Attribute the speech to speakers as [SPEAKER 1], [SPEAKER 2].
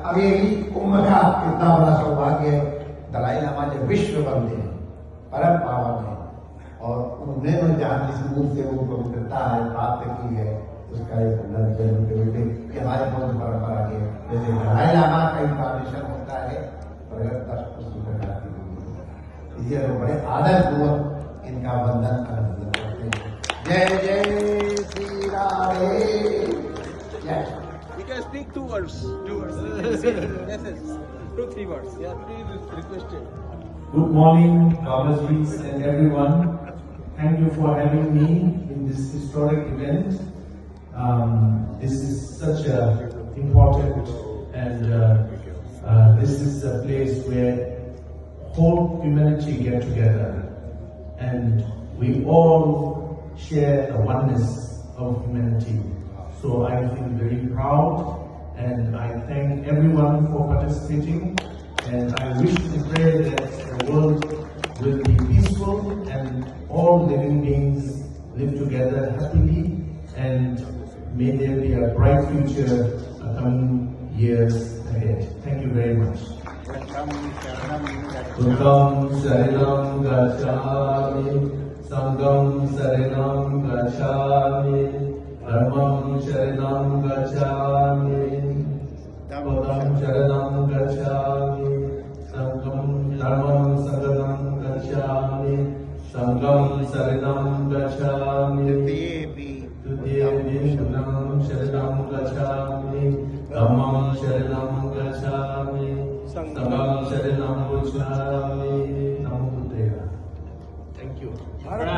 [SPEAKER 1] अब ये कुंभ का कितना बड़ा सौभाग्य है। दलाई लामा जब विश्व बंदे हैं, परम पावन है, और उन्होंने जहाँ जिस मूल से वो पवित्रता है प्राप्त की है, उसका एक उल्लेख कि हमारे बौद्ध परंपरा के जैसे दलाई लामा का इंकारनेशन होता है प्रगट 10 पुष्प प्रकार की, इसलिए लोग बड़े आदर पूर्वक इनका वंदन अभिनंदन करते हैं। जय जय श्री राधे। जय।
[SPEAKER 2] You can speak 2 words. 2 words. Yes, yes. 2-3 words. Yeah, please requested.
[SPEAKER 3] Good morning, Babaji's and everyone. Thank you for having me in this historic event. This is such a important and this is a place where whole humanity get together and we all share the oneness of humanity. So I feel very proud and I thank everyone for participating, and I wish and pray that the world will be peaceful and all living beings live together happily, and may there be a bright future coming years ahead. Thank you very much. Buddham Saranam Gacchami, Sangham Saranam Gacchami, Dharmam Saranam Gacchami, Buddham Saranam Gacchami, Dharmam Saranam Gacchami, Sangham Saranam Gacchami, Tutyepi Buddham Saranam Gacchami, Dhammam Saranam